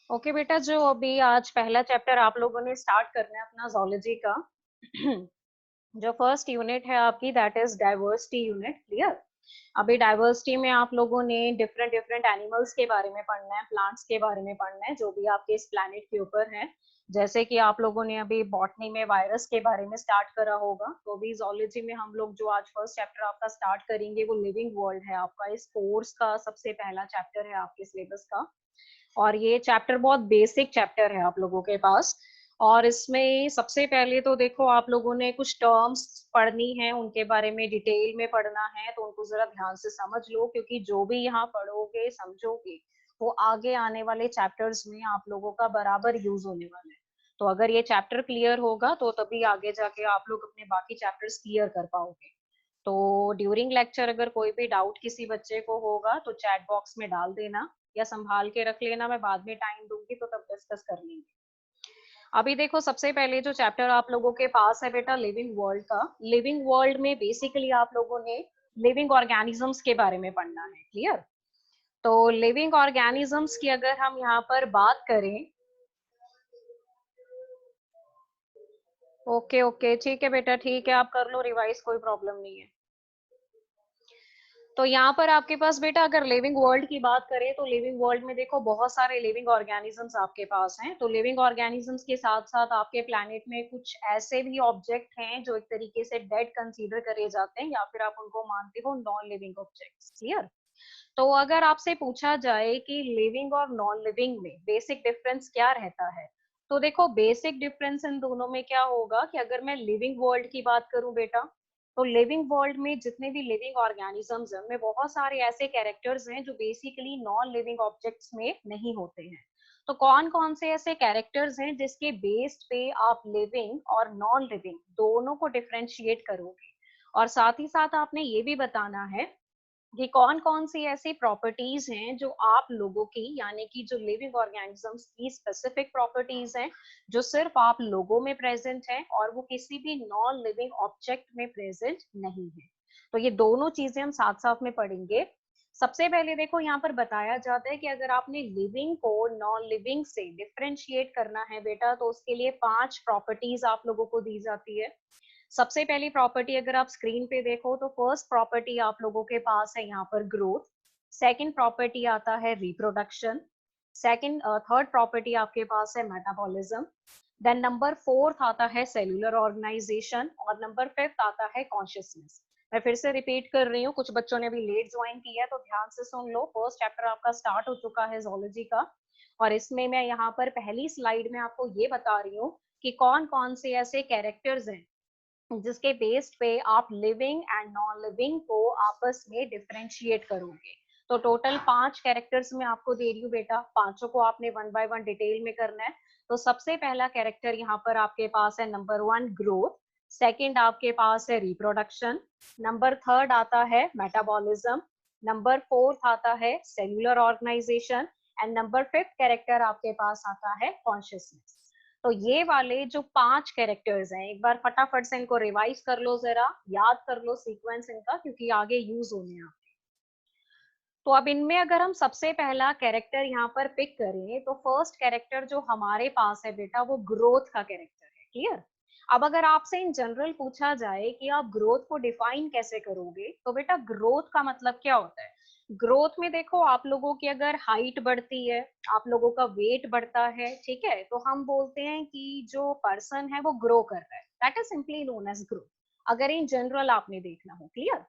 Okay बेटा, जो अभी आज पहला चैप्टर आप लोगों ने स्टार्ट करना है अपना जोलॉजी का। जो फर्स्ट यूनिट है आपकी, that is diversity unit. Clear? अभी डाइवर्सिटी में आप लोगों ने डिफरेंट डिफरेंट एनिमल्स के बारे में पढ़ना है, प्लांट्स के बारे में पढ़ना है, जो भी आपके इस प्लानिट के ऊपर है। जैसे कि आप लोगों ने अभी बॉटनी में वायरस के बारे में स्टार्ट करा होगा, तो अभी जोलॉजी में हम लोग जो आज फर्स्ट चैप्टर आपका स्टार्ट करेंगे वो लिविंग वर्ल्ड है। आपका इस कोर्स का सबसे पहला चैप्टर है आपके सिलेबस का। और ये चैप्टर बहुत बेसिक चैप्टर है आप लोगों के पास। और इसमें सबसे पहले तो देखो, आप लोगों ने कुछ टर्म्स पढ़नी है, उनके बारे में डिटेल में पढ़ना है, तो उनको जरा ध्यान से समझ लो, क्योंकि जो भी यहाँ पढ़ोगे समझोगे वो आगे आने वाले चैप्टर्स में आप लोगों का बराबर यूज होने वाला है। तो अगर ये चैप्टर क्लियर होगा तो तभी आगे जाके आप लोग अपने बाकी चैप्टर्स क्लियर कर पाओगे। तो ड्यूरिंग लेक्चर अगर कोई भी डाउट किसी बच्चे को होगा तो चैट बॉक्स में डाल देना, या संभाल के रख लेना, मैं बाद में टाइम दूंगी तो तब डिस्कस कर लेंगे। अभी देखो, सबसे पहले जो चैप्टर आप लोगों के पास है बेटा, लिविंग वर्ल्ड का। लिविंग वर्ल्ड में बेसिकली आप लोगों ने लिविंग ऑर्गेनिजम्स के बारे में पढ़ना है। क्लियर? तो लिविंग ऑर्गेनिजम्स की अगर हम यहाँ पर बात करें, ओके ओके ठीक है बेटा, ठीक है, आप कर लो रिवाइज, कोई प्रॉब्लम नहीं है। तो यहाँ पर आपके पास बेटा, अगर लिविंग वर्ल्ड की बात करें तो लिविंग वर्ल्ड में देखो बहुत सारे लिविंग ऑर्गेनिजम्स आपके पास हैं। तो लिविंग ऑर्गेनिजम्स के साथ साथ आपके प्लैनेट में कुछ ऐसे भी ऑब्जेक्ट हैं जो एक तरीके से डेड कंसीडर करे जाते हैं, या फिर आप उनको मानते हो नॉन लिविंग ऑब्जेक्ट्स। क्लियर? तो अगर आपसे पूछा जाए कि लिविंग और नॉन लिविंग में बेसिक डिफरेंस क्या रहता है, तो देखो बेसिक डिफरेंस इन दोनों में क्या होगा कि अगर मैं लिविंग वर्ल्ड की बात करूं बेटा, तो लिविंग वर्ल्ड में जितने भी लिविंग ऑर्गेनिजम्स हैं उनमें बहुत सारे ऐसे कैरेक्टर्स हैं जो बेसिकली नॉन लिविंग ऑब्जेक्ट्स में नहीं होते हैं। तो कौन कौन से ऐसे कैरेक्टर्स हैं जिसके बेस्ड पे आप लिविंग और नॉन लिविंग दोनों को डिफरेंशिएट करोगे? और साथ ही साथ आपने ये भी बताना है कि कौन कौन सी ऐसी प्रॉपर्टीज हैं जो आप लोगों की, यानी कि जो लिविंग ऑर्गेनिजम्स की स्पेसिफिक प्रॉपर्टीज हैं, जो सिर्फ आप लोगों में प्रेजेंट है और वो किसी भी नॉन लिविंग ऑब्जेक्ट में प्रेजेंट नहीं है। तो ये दोनों चीजें हम साथ साथ में पढ़ेंगे। सबसे पहले देखो, यहाँ पर बताया जाता है कि अगर आपने लिविंग को नॉन लिविंग से डिफरेंशिएट करना है बेटा, तो उसके लिए 5 प्रॉपर्टीज आप लोगों को दी जाती है। सबसे पहली प्रॉपर्टी अगर आप स्क्रीन पे देखो तो फर्स्ट प्रॉपर्टी आप लोगों के पास है यहाँ पर ग्रोथ। सेकंड प्रॉपर्टी आता है रिप्रोडक्शन। सेकंड थर्ड प्रॉपर्टी आपके पास है मेटाबॉलिज्म। देन नंबर फोर्थ आता है सेलुलर ऑर्गेनाइजेशन, और नंबर फिफ्थ आता है कॉन्शियसनेस। मैं फिर से रिपीट कर रही हूँ, कुछ बच्चों ने अभी लेट ज्वाइन किया है तो ध्यान से सुन लो। फर्स्ट चैप्टर आपका स्टार्ट हो चुका है जोलॉजी का, और इसमें मैं यहाँ पर पहली स्लाइड में आपको ये बता रही हूँ कि कौन कौन से ऐसे कैरेक्टर्स हैं जिसके बेस्ड पे आप लिविंग एंड नॉन लिविंग को आपस में डिफरेंशिएट करोगे। तो टोटल 5 कैरेक्टर्स में आपको दे रही हूँ बेटा, पांचों को आपने वन बाय वन डिटेल में करना है। तो सबसे पहला कैरेक्टर यहाँ पर आपके पास है नंबर 1 ग्रोथ। सेकंड आपके पास है रिप्रोडक्शन। नंबर थर्ड आता है मेटाबॉलिज्म। नंबर फोर्थ आता है cellular organisation. And number fifth character आपके पास आता है कॉन्शियसनेस। तो ये वाले जो 5 कैरेक्टर्स हैं, एक बार फटाफट से इनको रिवाइज कर लो, जरा याद कर लो सीक्वेंस इनका, क्योंकि आगे यूज होने हैं। तो अब इनमें अगर हम सबसे पहला कैरेक्टर यहाँ पर पिक करें, तो फर्स्ट कैरेक्टर जो हमारे पास है बेटा वो ग्रोथ का कैरेक्टर है। क्लियर? अब अगर आपसे इन जनरल पूछा जाए कि आप ग्रोथ को डिफाइन कैसे करोगे, तो बेटा ग्रोथ का मतलब क्या होता है? ग्रोथ में देखो, आप लोगों की अगर हाइट बढ़ती है, आप लोगों का वेट बढ़ता है, ठीक है, तो हम बोलते हैं कि जो पर्सन है वो ग्रो कर रहा है। That is simply known as growth, अगर इन जनरल आपने देखना हो। क्लियर?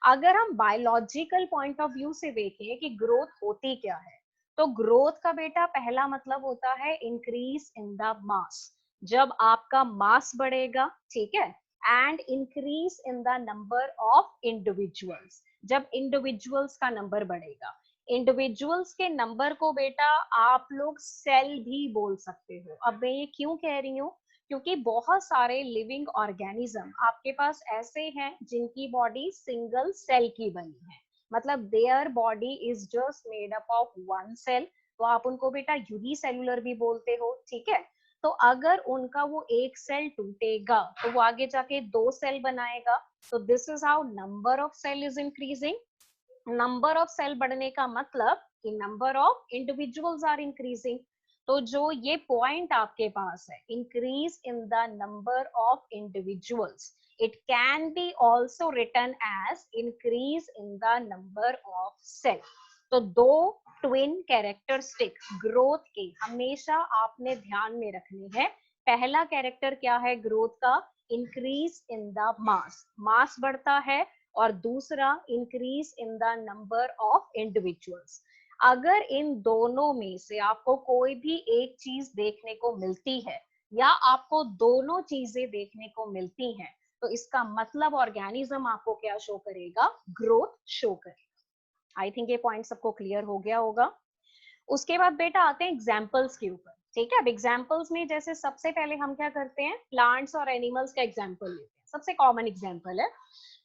अगर हम बायोलॉजिकल पॉइंट ऑफ व्यू से देखें कि ग्रोथ होती क्या है, तो ग्रोथ का बेटा पहला मतलब होता है इंक्रीज इन द मास। जब आपका मास बढ़ेगा, ठीक है, and increase in the number of individuals, जब इंडिविजुअल्स का नंबर बढ़ेगा। इंडिविजुअल्स के नंबर को बेटा आप लोग सेल भी बोल सकते हो। अब मैं ये क्यों कह रही हूँ, क्योंकि बहुत सारे लिविंग ऑर्गेनिज्म आपके पास ऐसे हैं जिनकी बॉडी सिंगल सेल की बनी है, मतलब their body is just made up of one cell, तो आप उनको बेटा यूनिसेल्युलर भी बोलते हो। ठीक है? तो अगर उनका वो एक सेल टूटेगा तो वो आगे जाके 2 सेल बनाएगा। तो this is how number of cell is increasing. Number of cell बढ़ने का मतलब कि number of individuals are increasing. तो जो ये पॉइंट आपके पास है, increase in the number of individuals, it can be also written as increase in the number of cell. तो दो ट्विन कैरेक्टरिस्टिक ग्रोथ के हमेशा आपने ध्यान में रखने हैं। पहला कैरेक्टर क्या है ग्रोथ का? इंक्रीज इन द मास, मास बढ़ता है, और दूसरा increase in the number of individuals. अगर इन दोनों में से आपको कोई भी एक चीज देखने को मिलती है, या आपको दोनों चीजें देखने को मिलती हैं, तो इसका मतलब ऑर्गेनिज्म आपको क्या शो करेगा? ग्रोथ शो करेगा। आई थिंक ये पॉइंट सबको क्लियर हो गया होगा। उसके बाद बेटा आते हैं एग्जाम्पल्स के ऊपर। ठीक है, अब एग्जाम्पल्स में जैसे सबसे पहले हम क्या करते हैं, प्लांट्स और एनिमल्स का एग्जाम्पल लेते हैं। सबसे कॉमन एग्जाम्पल है,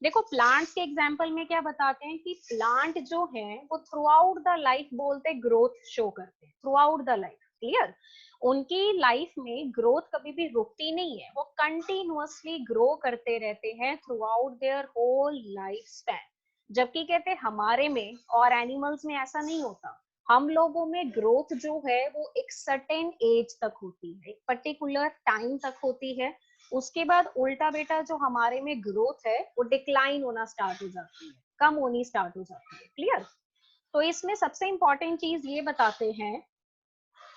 देखो प्लांट्स के एग्जाम्पल में क्या बताते हैं कि प्लांट जो है वो थ्रू आउट द लाइफ बोलते ग्रोथ शो करते हैं, throughout the life. Clear? उनकी लाइफ में ग्रोथ कभी भी रुकती नहीं है, वो कंटिन्यूअसली ग्रो करते रहते हैं throughout their whole life span. जबकि कहते हैं हमारे में और एनिमल्स में ऐसा नहीं होता। हम लोगों में ग्रोथ जो है वो एक सर्टेन एज तक होती है, एक पर्टिकुलर टाइम तक होती है। उसके बाद उल्टा बेटा जो हमारे में ग्रोथ है वो डिक्लाइन होना स्टार्ट हो जाती है, कम होनी स्टार्ट हो जाती है। क्लियर? तो इसमें सबसे इंपॉर्टेंट चीज ये बताते हैं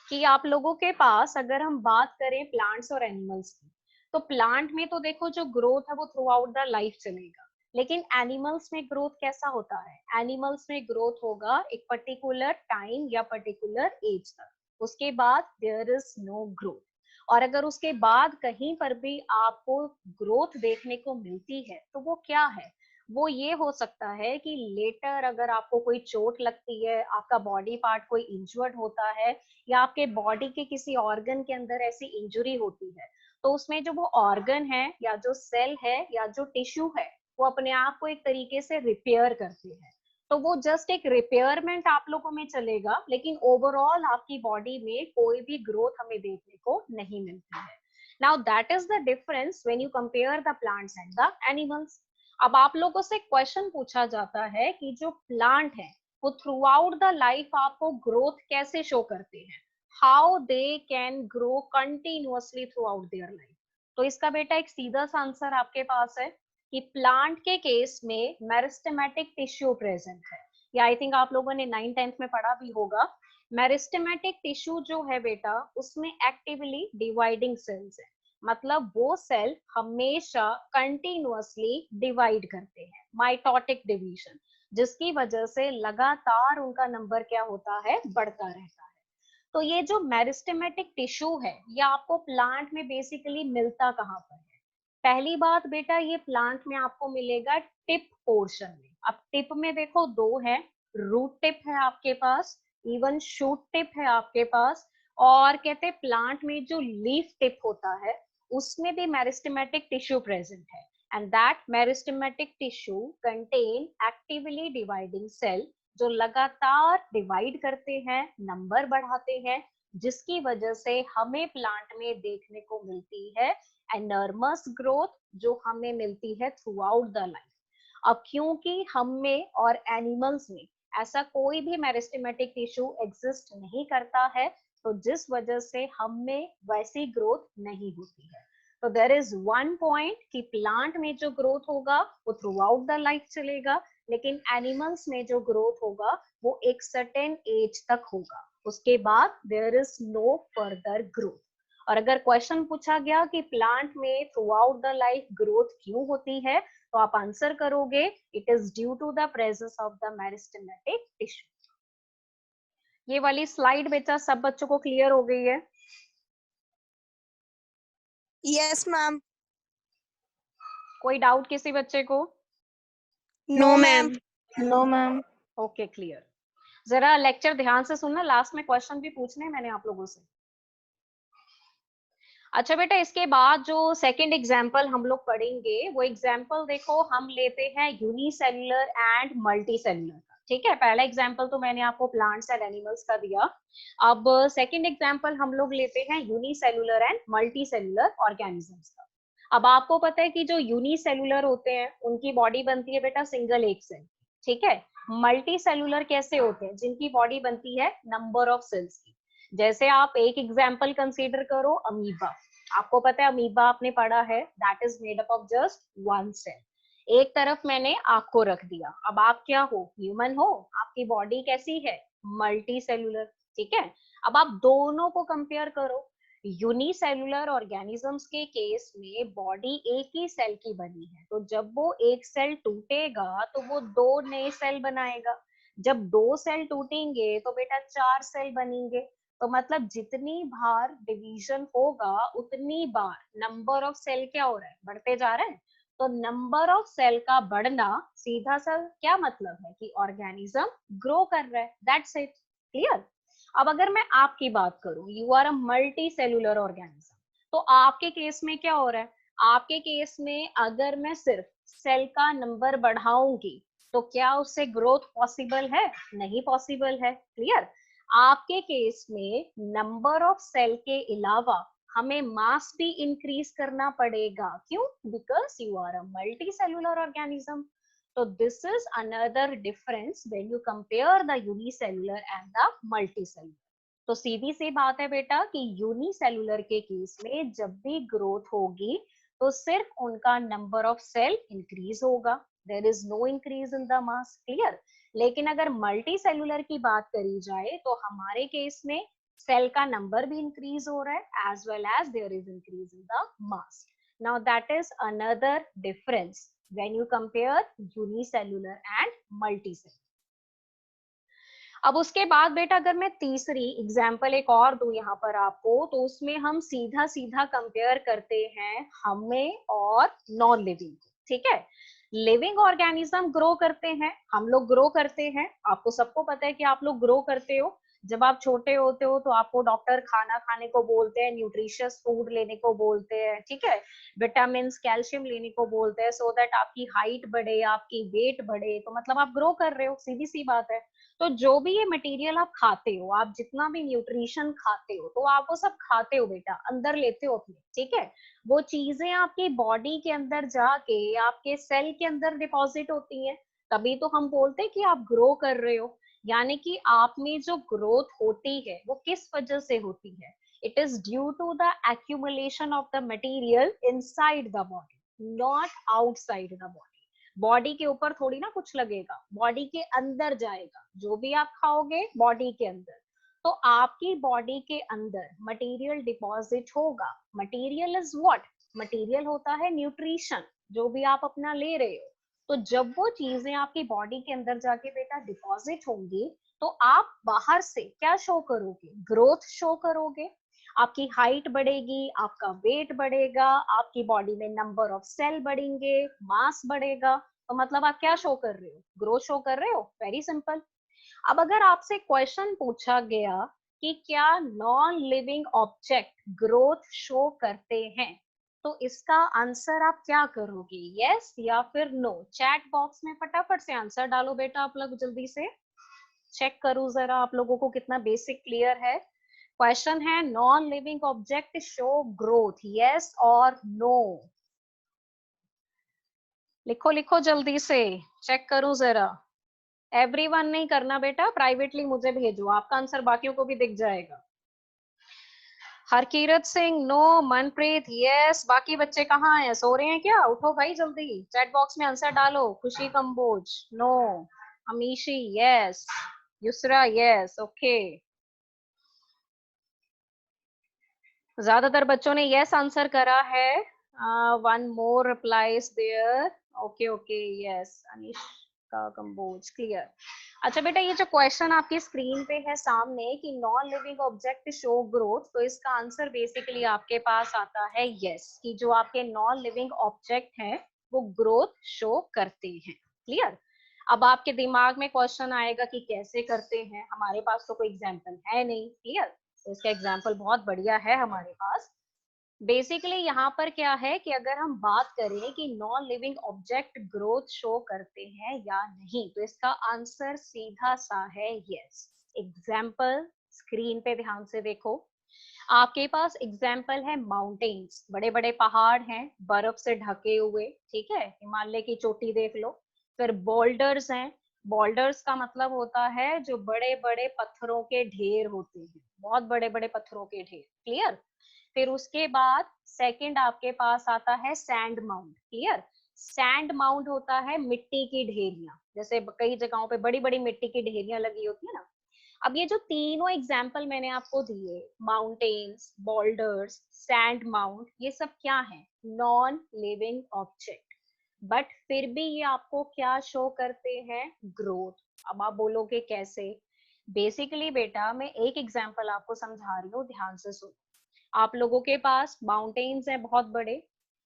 कि आप लोगों के पास अगर हम बात करें प्लांट्स और एनिमल्स की, तो प्लांट में तो देखो जो ग्रोथ है वो थ्रू आउट द लाइफ चलेगा, लेकिन एनिमल्स में ग्रोथ कैसा होता है? एनिमल्स में ग्रोथ होगा एक पर्टिकुलर टाइम या पर्टिकुलर एज तक, उसके बाद देयर इज नो ग्रोथ। और अगर उसके बाद कहीं पर भी आपको ग्रोथ देखने को मिलती है तो वो क्या है? वो ये हो सकता है कि लेटर अगर आपको कोई चोट लगती है, आपका बॉडी पार्ट कोई इंजर्ड होता है, या आपके बॉडी के किसी ऑर्गन के अंदर ऐसी इंजुरी होती है, तो उसमें जो वो ऑर्गन है या जो सेल है या जो टिश्यू है वो अपने आप को एक तरीके से रिपेयर करते हैं। तो वो जस्ट एक रिपेयरमेंट आप लोगों में चलेगा, लेकिन ओवरऑल आपकी बॉडी में कोई भी ग्रोथ हमें देखने को नहीं मिलती है। Now that is the difference when you compare the plants and the animals. अब आप लोगों से क्वेश्चन पूछा जाता है कि जो प्लांट है वो थ्रू आउट द लाइफ आपको ग्रोथ कैसे शो करते हैं, how they can grow continuously through out their life. तो इसका बेटा एक सीधा सा आंसर आपके पास है कि प्लांट के केस में मेरिस्टेमेटिक टिश्यू प्रेजेंट है। या आई थिंक आप लोगों ने 9th-10th में पढ़ा भी होगा। मेरिस्टेमेटिक टिश्यू जो है बेटा उसमें एक्टिवली डिवाइडिंग सेल्स है, मतलब वो सेल हमेशा कंटिन्यूअसली डिवाइड करते हैं, माइटोटिक डिवीजन, जिसकी वजह से लगातार उनका नंबर क्या होता है? बढ़ता रहता है। तो ये जो मेरिस्टेमेटिक टिश्यू है ये आपको प्लांट में बेसिकली मिलता कहाँ पर है? पहली बात बेटा ये प्लांट में आपको मिलेगा टिप पोर्शन में। अब टिप में देखो दो है, रूट टिप है आपके पास, इवन शूट टिप है आपके पास, और कहते हैं प्लांट में जो लीफ टिप होता है उसमें भी मेरिस्टेमेटिक टिश्यू प्रेजेंट है। And that meristematic tissue contain actively dividing cell जो लगातार डिवाइड करते हैं, नंबर बढ़ाते हैं, जिसकी वजह से हमें प्लांट में देखने को मिलती है एनर्मस ग्रोथ, जो हमें मिलती है थ्रू आउट द लाइफ। अब क्योंकि हम में और एनिमल्स में ऐसा कोई भी मेरिस्टेमेटिक टिश्यू एग्जिस्ट नहीं करता है, तो जिस वजह से हम में वैसी ग्रोथ नहीं होती है। तो देयर इज वन पॉइंट कि प्लांट में जो ग्रोथ होगा वो थ्रू आउट द लाइफ चलेगा, लेकिन एनिमल्स में जो ग्रोथ होगा वो एक सर्टेन एज तक होगा, उसके बाद there is no further growth. और अगर क्वेश्चन पूछा गया कि प्लांट में throughout the life growth क्यों होती है, तो आप आंसर करोगे it is due to the presence of the meristematic tissue. ये वाली स्लाइड बेटा सब बच्चों को क्लियर हो गई है? Yes ma'am. कोई डाउट किसी बच्चे को? No ma'am. No ma'am. Okay clear. जरा लेक्चर ध्यान से सुनना, लास्ट में क्वेश्चन भी पूछने हैं मैंने आप लोगों से। अच्छा बेटा इसके बाद जो सेकंड एग्जाम्पल हम लोग पढ़ेंगे वो एग्जाम्पल देखो हम लेते हैं यूनिसेल्युलर एंड मल्टी सेल्युलर का। ठीक है, पहला एग्जाम्पल तो मैंने आपको प्लांट्स एंड एनिमल्स का दिया। अब सेकंड एग्जाम्पल हम लोग लेते हैं unicellular and multi cellular organisms का। अब आपको पता है कि जो यूनिसेल्युलर होते हैं उनकी बॉडी बनती है बेटा सिंगल एक सेल। ठीक है, मल्टी सेल्युलर कैसे होते हैं? जिनकी बॉडी बनती है नंबर ऑफ सेल्स की। जैसे आप एक एग्जाम्पल कंसीडर करो, अमीबा। आपको पता है अमीबा आपने पढ़ा है, that is made up of just one cell. एक तरफ मैंने आपको रख दिया, अब आप क्या हो, ह्यूमन हो, आपकी बॉडी कैसी है, मल्टी सेलुलर, ठीक है। अब आप दोनों को कंपेयर करो। यूनिसेलुलर ऑर्गेनिजम्स के केस में बॉडी एक ही सेल की बनी है, तो जब वो एक सेल टूटेगा तो वो दो नए सेल बनाएगा। जब दो सेल टूटेंगे तो बेटा चार सेल बनेंगे। तो मतलब जितनी बार डिवीजन होगा उतनी बार नंबर ऑफ सेल क्या हो रहा है, बढ़ते जा रहे हैं। तो नंबर ऑफ सेल का बढ़ना सीधा सा क्या मतलब है कि ऑर्गेनिज्म ग्रो कर रहा है, दैट्स इट। क्लियर। अब अगर मैं आपकी बात करूं, you are a multi cellular organism, तो आपके केस में क्या हो रहा है, आपके केस में अगर मैं सिर्फ सेल का नंबर बढ़ाऊंगी तो क्या उससे ग्रोथ पॉसिबल है, नहीं पॉसिबल है। क्लियर। आपके केस में नंबर ऑफ सेल के अलावा हमें मास भी इंक्रीज करना पड़ेगा, क्यों, because you are a multi cellular organism. So this is another difference when you compare the unicellular and the multicellular. तो सीधी सी बात है बेटा कि यूनिसेलुलर के केस में जब भी ग्रोथ होगी तो सिर्फ उनका नंबर ऑफ सेल इंक्रीज होगा, there is no increase in the mass. Clear. लेकिन अगर मल्टी सेलुलर की बात करी जाए तो हमारे केस में सेल का नंबर भी इंक्रीज हो रहा है as well as there is increase in the mass. Now that is another difference when you compare unicellular and multicellular. अब उसके बाद बेटा अगर मैं तीसरी एग्जाम्पल एक और दूं यहाँ पर आपको, तो उसमें हम सीधा सीधा कंपेयर करते हैं हमें और नॉन लिविंग, ठीक है। लिविंग ऑर्गेनिज्म ग्रो करते हैं, हम लोग ग्रो करते हैं, आपको सबको पता है कि आप लोग ग्रो करते हो। जब आप छोटे होते हो तो आपको डॉक्टर खाना खाने को बोलते हैं, न्यूट्रिशियस फूड लेने को बोलते हैं, ठीक है, विटामिन कैल्शियम लेने को बोलते हैं, सो दैट आपकी हाइट बढ़े, आपकी वेट बढ़े, तो मतलब आप ग्रो कर रहे हो, सीधी सी बात है। तो जो भी ये मटेरियल आप खाते हो, आप जितना भी न्यूट्रिशन खाते हो, तो आप वो सब खाते हो बेटा, अंदर लेते हो अपने, ठीक है। वो चीजें आपकी बॉडी के अंदर जाके आपके सेल के अंदर डिपॉजिट होती हैं, तभी तो हम बोलते हैं कि आप ग्रो कर रहे हो। यानी कि आप में जो ग्रोथ होती है वो किस वजह से होती है, it is due to the accumulation of the material inside the body, not outside the body. Body के ऊपर थोड़ी ना कुछ लगेगा, बॉडी के अंदर जाएगा, जो भी आप खाओगे बॉडी के अंदर। तो आपकी बॉडी के अंदर मटेरियल डिपॉजिट होगा। मटेरियल इज व्हाट, मटेरियल होता है न्यूट्रिशन, जो भी आप अपना ले रहे हो। तो जब वो चीजें आपकी बॉडी के अंदर जाके बेटा डिपॉजिट होंगी तो आप बाहर से क्या शो करोगे, ग्रोथ शो करोगे। आपकी हाइट बढ़ेगी, आपका वेट बढ़ेगा, आपकी बॉडी में नंबर ऑफ सेल बढ़ेंगे, मास बढ़ेगा। तो मतलब आप क्या शो कर रहे हो, ग्रोथ शो कर रहे हो, वेरी सिंपल। अब अगर आपसे क्वेश्चन पूछा गया कि क्या non living object growth show करते हैं, तो इसका आंसर आप क्या करोगे, यस या फिर नो। चैट बॉक्स में फटाफट से आंसर डालो बेटा, आप लोग जल्दी से चेक करूं जरा आप लोगों को कितना बेसिक क्लियर है। क्वेश्चन है non living object show growth, yes और नो। लिखो लिखो जल्दी से, चेक करूं जरा। एवरीवन नहीं करना बेटा, प्राइवेटली मुझे भेजो, आपका आंसर बाकियों को भी दिख जाएगा। हरकीरत सिंह नो, मनप्रीत यस, बाकी बच्चे कहाँ हैं, सो रहे हैं क्या, उठो भाई जल्दी, चैट बॉक्स में आंसर डालो। Khushi Kamboj no, Amishi yes, Yusra yes, okay. ज्यादातर बच्चों ने यस आंसर करा है। One more replies there, okay okay yes, Anishka Kamboj clear. अच्छा बेटा, ये जो क्वेश्चन आपकी स्क्रीन पे है सामने कि non living object show growth, तो इसका आंसर बेसिकली आपके पास आता है यस, कि जो आपके नॉन लिविंग ऑब्जेक्ट हैं वो ग्रोथ शो करते हैं। क्लियर। अब आपके दिमाग में क्वेश्चन आएगा कि कैसे करते हैं, हमारे पास तो कोई एग्जाम्पल है नहीं। क्लियर। तो इसका एग्जाम्पल बहुत बढ़िया है हमारे पास। बेसिकली यहाँ पर क्या है कि अगर हम बात करें कि non living object growth show करते हैं या नहीं, तो इसका आंसर सीधा सा है यस। एग्जाम्पल स्क्रीन पे ध्यान से देखो, आपके पास एग्जाम्पल है माउंटेन्स, बड़े बड़े पहाड़ हैं बर्फ से ढके हुए, ठीक है, हिमालय की चोटी देख लो। फिर बोल्डर्स हैं, बॉल्डर्स का मतलब होता है जो बड़े बड़े पत्थरों के ढेर होते हैं, बहुत बड़े बड़े पत्थरों के ढेर। क्लियर? फिर उसके बाद सेकंड आपके पास आता है sand mount. Clear? Sand mount होता है मिट्टी की ढेरियां, जैसे कई जगहों पे बड़ी बड़ी मिट्टी की ढेरियां लगी होती है ना। अब ये जो तीनों एग्जाम्पल मैंने आपको दिए, माउंटेन्स, बॉल्डर्स, सैंड माउंट, ये सब क्या है? Non living object. बट फिर भी ये आपको क्या शो करते हैं? ग्रोथ। अब आप बोलोगे कैसे? बेसिकली बेटा मैं एक एग्जाम्पल आपको समझा रही हूँ, ध्यान से सुनो। आप लोगों के पास माउंटेन्स हैं बहुत बड़े,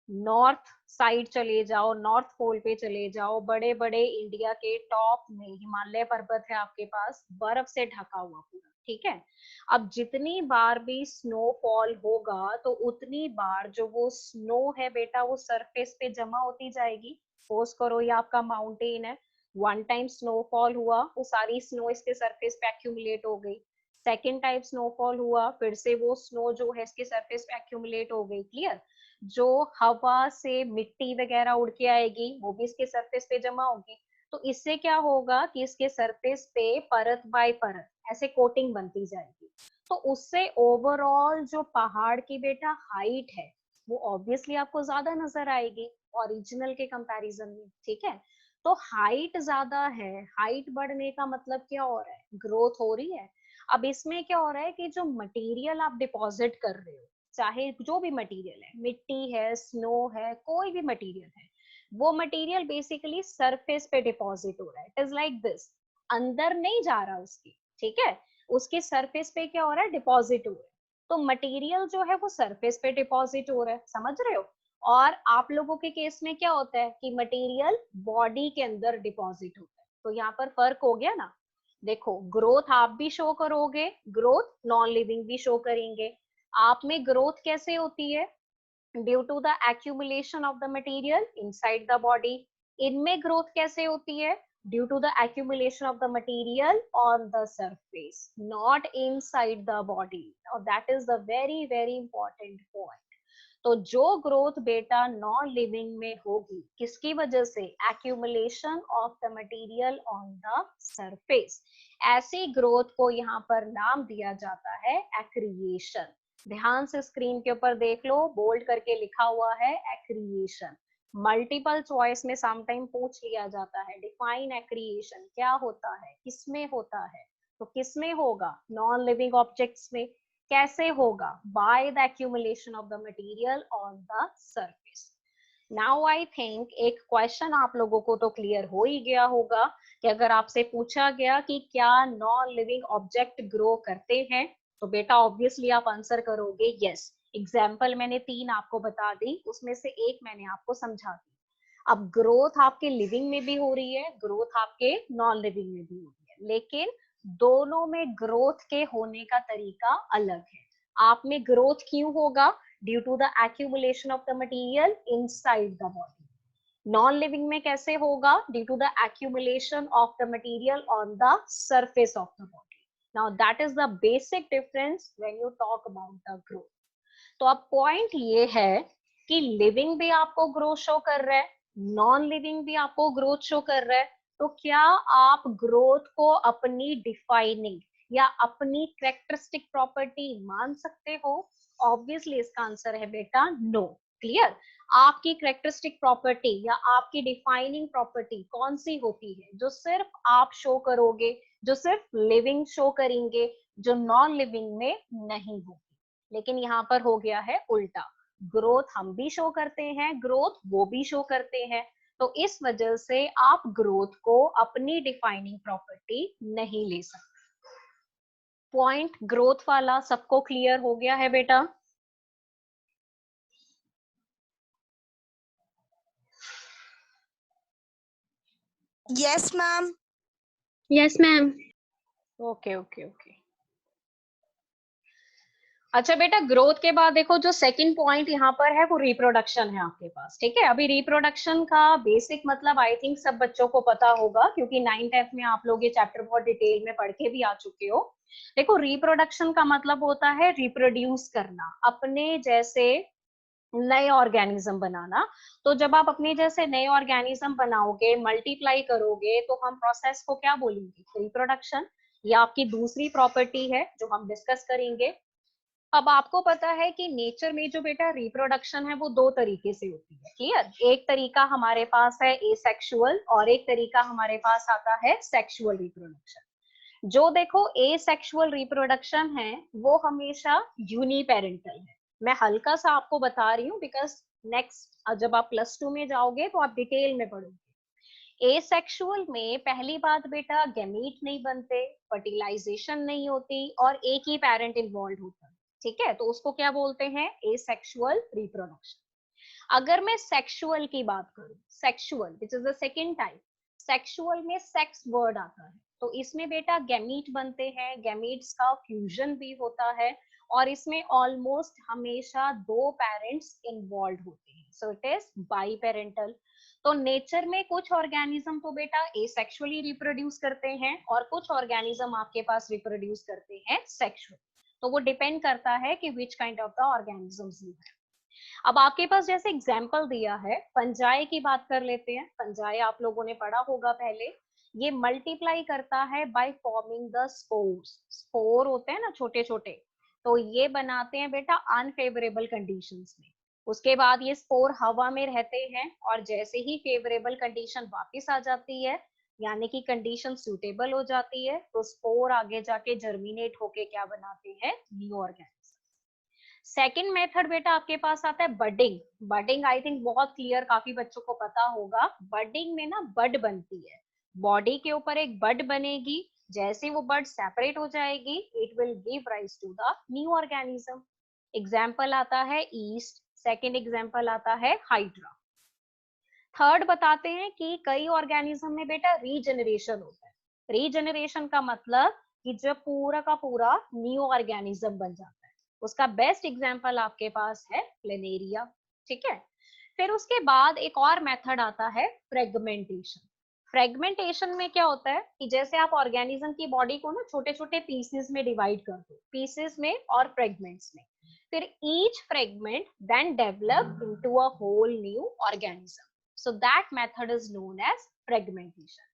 नॉर्थ साइड चले जाओ, नॉर्थ पोल पे चले जाओ, बड़े बड़े इंडिया के टॉप में हिमालय पर्वत है आपके पास, बर्फ से ढका हुआ पूरा। ठीक है? अब जितनी बार भी स्नोफॉल होगा तो उतनी बार जो वो स्नो है बेटा वो सरफेस पे जमा होती जाएगी। सपोज करो ये आपका माउंटेन है, वन टाइम स्नोफॉल हुआ, वो सारी स्नो इसके सरफेस पे एक्यूमुलेट हो गई। सेकेंड टाइप स्नोफॉल हुआ, फिर से वो स्नो जो है इसके सरफेस पे एक्यूमुलेट हो गई। क्लियर? जो हवा से मिट्टी वगैरह उड़ के आएगी वो भी इसके सरफेस पे जमा होगी। तो इससे क्या होगा कि इसके सरफेस पे परत बाय परत ऐसे कोटिंग बनती जाएगी। तो उससे ओवरऑल जो पहाड़ की बेटा हाइट है वो ऑब्वियसली आपको ज्यादा नजर आएगी ओरिजिनल के कंपैरिजन में। ठीक है? तो हाइट ज्यादा है, हाइट बढ़ने का मतलब क्या हो रहा है? ग्रोथ हो रही है। अब इसमें क्या हो रहा है कि जो मटेरियल आप डिपॉजिट कर रहे हो, चाहे जो भी मटेरियल है, मिट्टी है, स्नो है, कोई भी मटेरियल है, वो मटेरियल बेसिकली सरफेस पे डिपॉजिट हो रहा है। इट इज लाइक दिस, अंदर नहीं जा रहा उसकी। ठीक है? उसके सरफेस पे क्या हो रहा है? डिपॉजिट हो रहा है। तो मटेरियल जो है वो सरफेस पे डिपॉजिट हो रहा है, समझ रहे हो? और आप लोगों के केस में क्या होता है कि मटेरियल बॉडी के अंदर डिपॉजिट होता है। तो यहाँ पर फर्क हो गया ना। देखो, ग्रोथ आप भी शो करोगे, ग्रोथ नॉन लिविंग भी शो करेंगे। आप में ग्रोथ कैसे होती है? Due to the accumulation of the material inside the body। इनमें ग्रोथ कैसे होती है? Due to the accumulation of the material on the surface, not inside the body। now that is the very very important point। तो जो growth बेटा non living में होगी किसकी वजह से? accumulation of the material on the surface। ऐसी growth को यहाँ पर नाम दिया जाता है एक्रिएशन। ध्यान से स्क्रीन के ऊपर देख लो, बोल्ड करके लिखा हुआ है एक्रिएशन। मल्टीपल चॉइस में समटाइम पूछ लिया जाता है डिफाइन एक्रिएशन, क्या होता है, किसमें होता है? तो किसमें होगा? नॉन लिविंग ऑब्जेक्ट्स में। कैसे होगा? By the accumulation of the material on the surface. Now I think एक क्वेश्चन आप लोगों को तो क्लियर हो ही गया होगा कि अगर आपसे पूछा गया कि क्या नॉन लिविंग ऑब्जेक्ट ग्रो करते हैं, तो बेटा ऑब्वियसली आप आंसर करोगे यस। एग्जाम्पल मैंने 3 आपको बता दी, उसमें से एक मैंने आपको समझा दी। अब ग्रोथ आपके लिविंग में भी हो रही है, ग्रोथ आपके नॉन लिविंग में भी हो रही है, लेकिन दोनों में ग्रोथ के होने का तरीका अलग है। आप में ग्रोथ क्यों होगा? Due to the accumulation of the material inside the body. Non living में कैसे होगा? Due to the accumulation of the material on the surface of the body। now that is the basic difference when you talk about the growth। तो अब point ये है कि living भी आपको ग्रोथ शो कर रहा है, नॉन लिविंग भी आपको ग्रोथ शो कर रहा है। तो क्या आप ग्रोथ को अपनी डिफाइनिंग या अपनी कैरेक्टरिस्टिक प्रॉपर्टी मान सकते हो? ऑब्वियसली इसका आंसर है बेटा नो। क्लियर? आपकी कैरेक्टरिस्टिक प्रॉपर्टी या आपकी डिफाइनिंग प्रॉपर्टी कौन सी होती है? जो सिर्फ आप शो करोगे, जो सिर्फ लिविंग शो करेंगे, जो नॉन लिविंग में नहीं होगी। लेकिन यहाँ पर हो गया है उल्टा, ग्रोथ हम भी शो करते हैं, ग्रोथ वो भी शो करते हैं। तो इस वजह से आप ग्रोथ को अपनी डिफाइनिंग प्रॉपर्टी नहीं ले सकते। पॉइंट ग्रोथ वाला सबको क्लियर हो गया है बेटा? Yes, ma'am. Yes ma'am. Okay okay okay. अच्छा बेटा, ग्रोथ के बाद देखो जो सेकंड पॉइंट यहाँ पर है वो रिप्रोडक्शन है आपके पास। ठीक है? अभी रिप्रोडक्शन का बेसिक मतलब आई थिंक सब बच्चों को पता होगा, क्योंकि 9th-10th में आप लोग ये चैप्टर बहुत डिटेल में पढ़ के भी आ चुके हो। देखो, रिप्रोडक्शन का मतलब होता है रिप्रोड्यूस करना, अपने जैसे नए ऑर्गेनिज्म बनाना। तो जब आप अपने जैसे नए ऑर्गेनिज्म बनाओगे, मल्टीप्लाई करोगे, तो हम प्रोसेस को क्या बोलेंगे? रिप्रोडक्शन। या आपकी दूसरी प्रॉपर्टी है जो हम डिस्कस करेंगे। अब आपको पता है कि नेचर में जो बेटा रिप्रोडक्शन है वो दो तरीके से होती है, क्लियर? एक तरीका हमारे पास है एसेक्सुअल और एक तरीका हमारे पास आता है सेक्सुअल रिप्रोडक्शन। जो देखो एसेक्सुअल रिप्रोडक्शन है वो हमेशा यूनिपेरेंटल है। मैं हल्का सा आपको बता रही हूँ बिकॉज नेक्स्ट जब आप +2 में जाओगे तो आप डिटेल में पढ़ोगे। एसेक्सुअल में पहली बात बेटा गैमीट नहीं बनते, फर्टिलाइजेशन नहीं होती और एक ही पेरेंट इन्वॉल्व होता है, ठीक है? तो उसको क्या बोलते हैं? Asexual reproduction. अगर मैं सेक्सुअल की बात करूं, sexual which is the second type, sexual में सेक्स वर्ड आता है। तो इसमें बेटा गैमीट बनते हैं, गैमीट्स का फ्यूजन भी होता है और इसमें ऑलमोस्ट हमेशा दो पेरेंट्स इन्वॉल्व होते हैं। So it is by parental. तो नेचर में कुछ ऑर्गेनिज्म तो बेटा एसेक्सुअली रिप्रोड्यूस करते हैं और कुछ ऑर्गेनिज्म आपके पास रिप्रोड्यूस करते हैं सेक्सुअली। तो वो डिपेंड करता है कि which kind of the organisms you है। अब आपके पास जैसे एग्जाम्पल दिया है, फंजाई की बात कर लेते हैं। फंजाई आप लोगों ने पढ़ा होगा पहले। ये मल्टीप्लाई करता है by forming the spores. Spore होते हैं ना छोटे छोटे, तो ये बनाते हैं बेटा अनफेवरेबल कंडीशंस में। उसके बाद ये स्पोर हवा में रहते हैं और जैसे ही फेवरेबल कंडीशन वापस आ जाती है, यानी कि कंडीशन सूटेबल हो जाती है, तो स्पोर आगे जाके जर्मिनेट होके क्या बनाते हैं? New organism. सेकेंड मेथड बेटा आपके पास आता है बडिंग। बडिंग आई थिंक बहुत क्लियर, काफी बच्चों को पता होगा। बडिंग में ना बड बनती है, बॉडी के ऊपर एक बड बनेगी। जैसे वो बड सेपरेट हो जाएगी, it will give rise to the new organism. Example आता है ईस्ट, सेकेंड एग्जाम्पल आता है हाइड्रा। थर्ड बताते हैं कि कई ऑर्गेनिज्म में बेटा रीजनरेशन होता है। रीजनरेशन का मतलब कि जब पूरा का पूरा न्यू ऑर्गेनिज्म बन जाता है। उसका बेस्ट एग्जांपल आपके पास है प्लेनेरिया, ठीक है? फिर उसके बाद एक और मेथड आता है फ्रेगमेंटेशन। फ्रेगमेंटेशन में क्या होता है कि जैसे आप ऑर्गेनिज्म की बॉडी को ना छोटे छोटे पीसेस में डिवाइड कर दो, पीसेस में और फ्रेगमेंट्स में, फिर each fragment then develop into a whole new organism. So that method is known as fragmentation.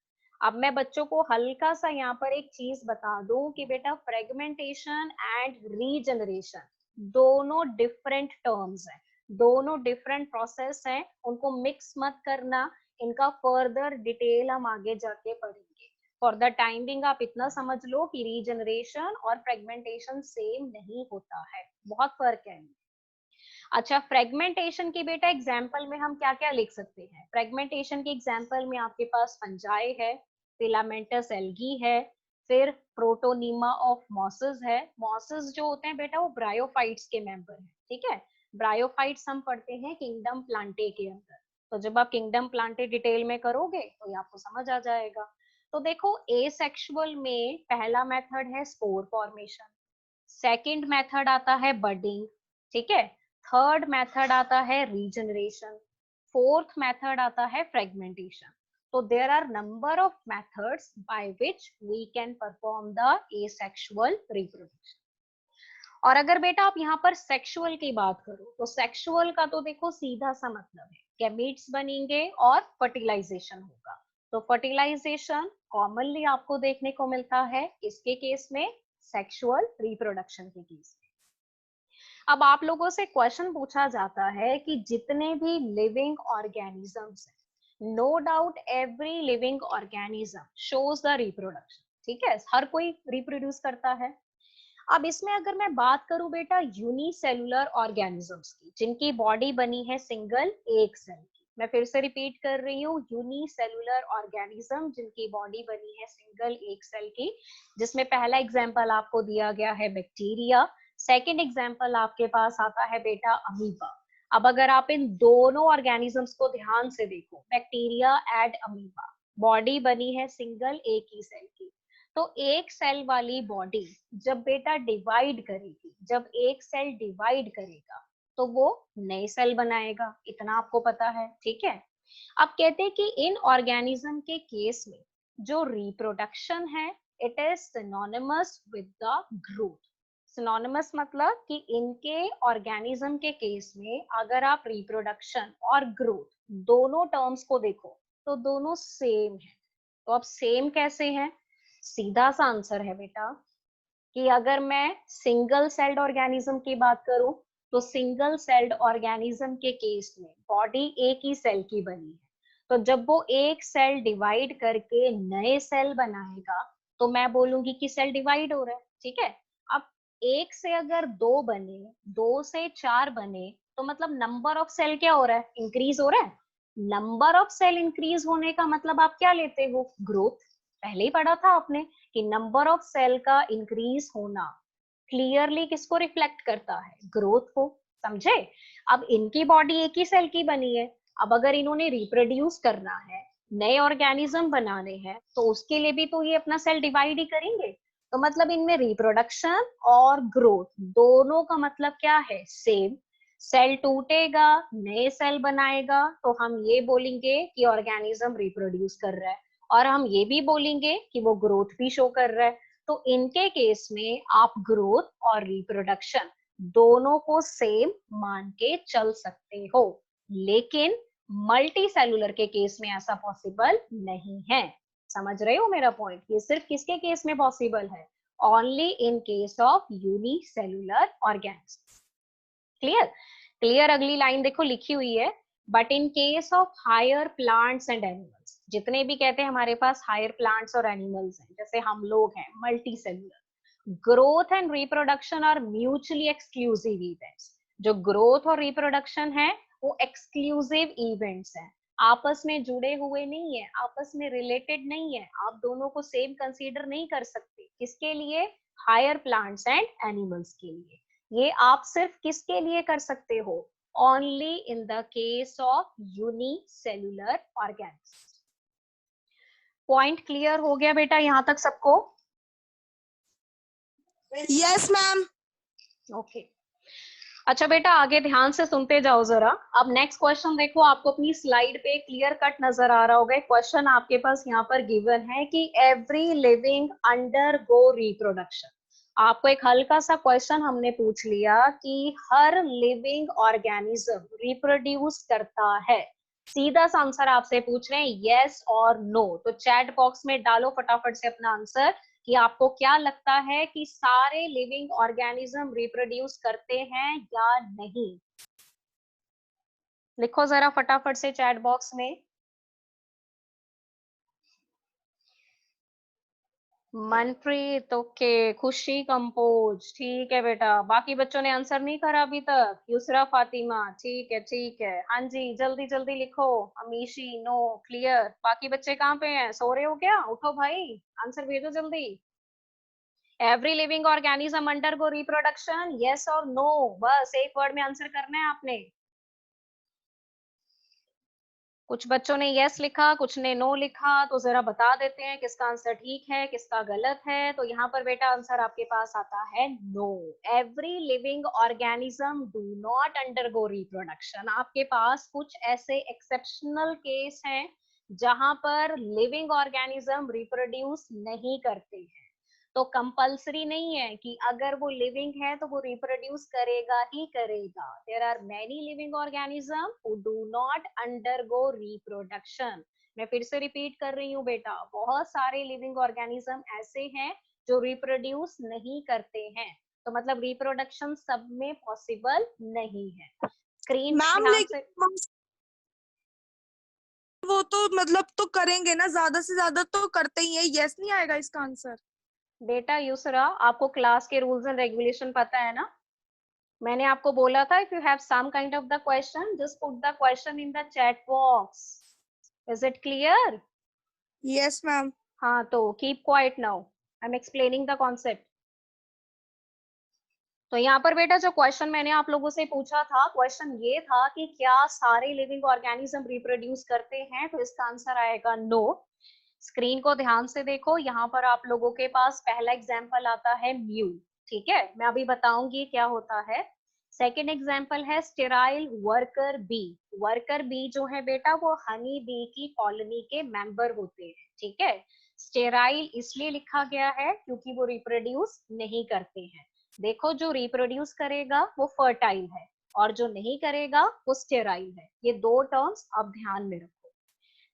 अब मैं बच्चों को हल्का सा यहाँ पर एक चीज बता दूं कि बेटा फ्रेगमेंटेशन एंड रीजनरेशन दोनों डिफरेंट टर्म्स हैं, दोनों डिफरेंट प्रोसेस हैं, उनको मिक्स मत करना। इनका फर्दर डिटेल हम आगे जाके पढ़ेंगे। फॉर द टाइम बिंग आप इतना समझ लो कि रीजनरेशन और फ्रेगमेंटेशन सेम नहीं होता है, बहुत फर्क है। अच्छा, फ्रेगमेंटेशन की बेटा एग्जाम्पल में हम क्या क्या लिख सकते हैं? फ्रेगमेंटेशन के एग्जाम्पल में आपके पास फंजाई है, फिलामेंटस एल्गी है, फिर प्रोटोनीमा ऑफ मॉसेस है। मॉसेस जो होते हैं बेटा वो ब्रायोफाइट्स के मेंबर हैं, ठीक है? ब्रायोफाइट्स हम पढ़ते हैं किंगडम प्लांटे के अंदर। तो जब आप किंगडम प्लांटे डिटेल में करोगे तो ये आपको समझ आ जाएगा। तो देखो एसेक्सुअल में पहला मेथड है स्पोर फॉर्मेशन, सेकंड मेथड आता है बडिंग, ठीक है? थर्ड मेथड आता है रीजनरेशन, फोर्थ मेथड आता है फ्रेगमेंटेशन। तो there are number of methods by which we can perform the asexual reproduction. और अगर बेटा आप यहाँ पर सेक्सुअल की बात करो तो सेक्सुअल का तो देखो सीधा सा मतलब है गैमीट्स बनेंगे और फर्टिलाइजेशन होगा। तो फर्टिलाइजेशन कॉमनली आपको देखने को मिलता है इसके केस में, सेक्सुअल रिप्रोडक्शन के केस में। अब आप लोगों से क्वेश्चन पूछा जाता है कि जितने भी लिविंग ऑर्गेनिजम्स हैं, no doubt every living organism shows the reproduction, ठीक है? हर कोई रिप्रोड्यूस करता है। अब इसमें अगर मैं बात करूं बेटा यूनिसेलुलर ऑर्गेनिजम्स की, जिनकी बॉडी बनी है सिंगल एक सेल की, मैं फिर से रिपीट कर रही हूँ, यूनिसेलुलर ऑर्गेनिज्म जिनकी बॉडी बनी है सिंगल एक सेल की, जिसमें पहला एग्जांपल आपको दिया गया है बैक्टीरिया, सेकंड एग्जांपल आपके पास आता है बेटा अमीबा। अब अगर आप इन दोनों ऑर्गेनिजम्स को ध्यान से देखो, बैक्टीरिया एंड अमीबा, बॉडी बनी है सिंगल एक ही सेल की। तो एक सेल वाली बॉडी जब बेटा डिवाइड करेगी, जब एक सेल डिवाइड करेगा तो वो नए सेल बनाएगा, इतना आपको पता है, ठीक है? अब कहते हैं कि इन ऑर्गेनिज्म के केस में जो रिप्रोडक्शन है it is synonymous with the growth. Synonymous मतलब कि इनके ऑर्गेनिज्म के केस में अगर आप रिप्रोडक्शन और ग्रोथ दोनों टर्म्स को देखो तो दोनों सेम है। तो अब सेम कैसे हैं? सीधा सा आंसर है बेटा कि अगर मैं सिंगल सेल्ड ऑर्गेनिज्म की बात करूं तो सिंगल सेल्ड ऑर्गेनिज्म के केस में बॉडी एक ही सेल की बनी है। तो जब वो एक सेल डिवाइड करके नए सेल बनाएगा तो मैं बोलूंगी कि सेल डिवाइड हो रहा है। ठीक है, अब एक से अगर दो बने, दो से चार बने, तो मतलब नंबर ऑफ सेल क्या हो रहा है? इंक्रीज हो रहा है। नंबर ऑफ सेल इंक्रीज होने का मतलब आप क्या लेते हो? ग्रोथ। पहले ही पढ़ा था आपने कि नंबर ऑफ सेल का इंक्रीज होना क्लियरली किसको रिफ्लेक्ट करता है? ग्रोथ को। समझे? अब इनकी बॉडी एक ही सेल की बनी है, अब अगर इन्होंने रिप्रोड्यूस करना है, नए ऑर्गेनिज्म बनाने हैं, तो उसके लिए भी तो ये अपना सेल डिवाइड ही करेंगे। तो मतलब इनमें रिप्रोडक्शन और ग्रोथ दोनों का मतलब क्या है? सेम। सेल टूटेगा, नए सेल बनाएगा, तो हम ये बोलेंगे कि ऑर्गेनिज्म रिप्रोड्यूस कर रहा है, और हम ये भी बोलेंगे कि वो ग्रोथ भी शो कर रहा है। तो इनके केस में आप ग्रोथ और रिप्रोडक्शन दोनों को सेम मान के चल सकते हो, लेकिन मल्टी सेलुलर के केस में ऐसा पॉसिबल नहीं है। समझ रहे हो मेरा पॉइंट? ये सिर्फ किसके केस में पॉसिबल है? Only in case of unicellular organism. Clear? Clear? अगली लाइन देखो लिखी हुई है, but in case of higher plants and animals, जितने भी कहते हैं हमारे पास हायर प्लांट्स और एनिमल्स हैं, जैसे हम लोग हैं multi cellular, growth and reproduction are mutually exclusive events. जो ग्रोथ और रिप्रोडक्शन है वो एक्सक्लूसिव इवेंट्स हैं, आपस में जुड़े हुए नहीं है, आपस में रिलेटेड नहीं है। आप दोनों को सेम कंसीडर नहीं कर सकते। किसके लिए? हायर प्लांट्स एंड एनिमल्स के लिए। ये आप सिर्फ किसके लिए कर सकते हो? Only in the case of unicellular organism. Point clear हो गया बेटा यहां तक सबको? Yes ma'am. ओके। अच्छा बेटा, आगे ध्यान से सुनते जाओ जरा। अब नेक्स्ट क्वेश्चन देखो, आपको अपनी स्लाइड पे क्लियर कट नजर आ रहा होगा। क्वेश्चन आपके पास यहाँ पर गिवन है कि एवरी लिविंग अंडरगो रिप्रोडक्शन। आपको एक हल्का सा क्वेश्चन हमने पूछ लिया कि हर लिविंग ऑर्गेनिज्म रिप्रोड्यूस करता है। सीधा सा आंसर आपसे पूछ रहे हैं, यस और नो। तो चैट बॉक्स में डालो फटाफट से अपना आंसर कि आपको क्या लगता है कि सारे लिविंग ऑर्गेनिज्म रिप्रोड्यूस करते हैं या नहीं। लिखो जरा फटाफट से चैट बॉक्स में। मनप्रीत ओके, खुशी कंपोज ठीक है बेटा। बाकी बच्चों ने आंसर नहीं करा अभी तक? यूसरा फातिमा ठीक है ठीक है, हाँ जी जल्दी जल्दी लिखो। Amishi no, clear. बाकी बच्चे कहाँ पे हैं? सो रहे हो क्या? उठो भाई, आंसर भेजो जल्दी। Every living organism undergo reproduction, yes और नो, बस एक वर्ड में आंसर करना है आपने। कुछ बच्चों ने यस लिखा, कुछ ने नो लिखा, तो जरा बता देते हैं किसका आंसर ठीक है किसका गलत है। तो यहाँ पर बेटा आंसर आपके पास आता है no. Every living organism do not undergo reproduction. आपके पास कुछ ऐसे एक्सेप्शनल केस हैं जहां पर लिविंग ऑर्गेनिज्म रिप्रोड्यूस नहीं करते हैं। तो कंपल्सरी नहीं है कि अगर वो लिविंग है तो वो रिप्रोड्यूस करेगा ही करेगा। There are many living organism who do not undergo reproduction. मैं फिर से रिपीट कर रही हूँ बेटा, बहुत सारे लिविंग ऑर्गेनिज्म ऐसे हैं जो रिप्रोड्यूस नहीं करते हैं। तो मतलब रिप्रोडक्शन सब में पॉसिबल नहीं है। स्क्रीन पे मैम ध्यान से। लेकिन वो तो मतलब तो करेंगे ना, ज्यादा से ज्यादा तो करते ही है। यस नहीं आएगा इसका आंसर। बेटा यूसरा, आपको क्लास के रूल्स एंड रेगुलेशन पता है ना? मैंने आपको बोला था if you have some kind of the question just put the question in the chat box. Is it clear? Yes ma'am. हाँ, तो keep quiet now, I am explaining the concept. तो यहाँ पर बेटा जो क्वेश्चन मैंने आप लोगों से पूछा था, क्वेश्चन ये था कि क्या सारे लिविंग ऑर्गेनिज्म रिप्रोड्यूस करते हैं? तो इसका आंसर आएगा नो। स्क्रीन को ध्यान से देखो, यहाँ पर आप लोगों के पास पहला एग्जाम्पल आता है म्यू। ठीक है, मैं अभी बताऊंगी क्या होता है। सेकेंड एग्जाम्पल है sterile worker bee. Worker bee जो है बेटा वो हनी बी की कॉलोनी के मेंबर होते हैं। ठीक है, स्टेराइल इसलिए लिखा गया है क्योंकि वो रिप्रोड्यूस नहीं करते हैं। देखो जो रिप्रोड्यूस करेगा वो फर्टाइल है और जो नहीं करेगा वो स्टेराइल है। ये दो टर्म्स आप ध्यान में रखो।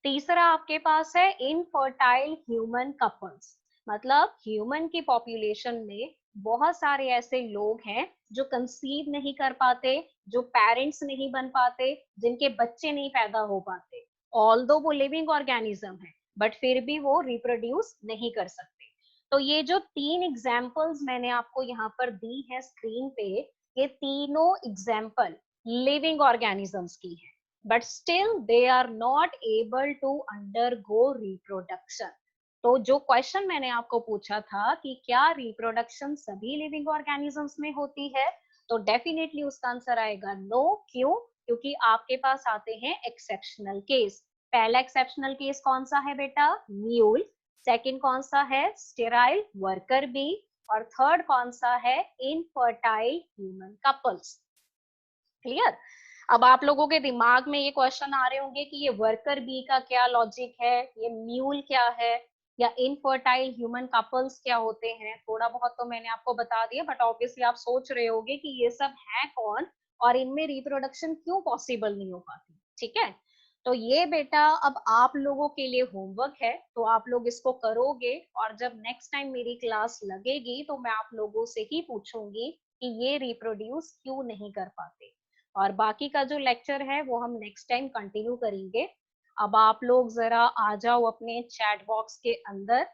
तीसरा आपके पास है इनफर्टाइल ह्यूमन कपल्स, मतलब ह्यूमन की पॉपुलेशन में बहुत सारे ऐसे लोग हैं जो कंसीव नहीं कर पाते, जो पेरेंट्स नहीं बन पाते, जिनके बच्चे नहीं पैदा हो पाते। ऑल्दो वो लिविंग ऑर्गेनिज्म है बट फिर भी वो रिप्रोड्यूस नहीं कर सकते। तो ये जो तीन एग्जाम्पल्स मैंने आपको यहाँ पर दी है स्क्रीन पे, ये तीनों एग्जाम्पल लिविंग ऑर्गेनिजम्स की है, but still they are not able to undergo reproduction। तो जो क्वेश्चन मैंने आपको पूछा था कि क्या रिप्रोडक्शन सभी लिविंग ऑर्गेनिजम्स में होती है, तो डेफिनेटली उसका आंसर आएगा नो। क्यों? क्योंकि आपके पास आते हैं एक्सेप्शनल केस। पहला एक्सेप्शनल केस कौन सा है बेटा? म्यूल। सेकंड कौन सा है? Sterile worker bee. और थर्ड कौन सा है? Infertile human couples. क्लियर? अब आप लोगों के दिमाग में ये क्वेश्चन आ रहे होंगे कि ये वर्कर बी का क्या लॉजिक है, ये म्यूल क्या है, या इनफर्टाइल ह्यूमन कपल्स क्या होते हैं। थोड़ा बहुत तो मैंने आपको बता दिया, बट ऑब्वियसली आप सोच रहे होंगे कि ये सब है कौन और इनमें रिप्रोडक्शन क्यों पॉसिबल नहीं हो पाती। ठीक है, तो ये बेटा अब आप लोगों के लिए होमवर्क है, तो आप लोग इसको करोगे और जब नेक्स्ट टाइम मेरी क्लास लगेगी तो मैं आप लोगों से ही पूछूंगी कि ये रिप्रोड्यूस क्यों नहीं कर पाते। और बाकी का जो लेक्चर है वो हम नेक्स्ट टाइम कंटिन्यू करेंगे। अब आप लोग जरा आ जाओ अपने चैट बॉक्स के अंदर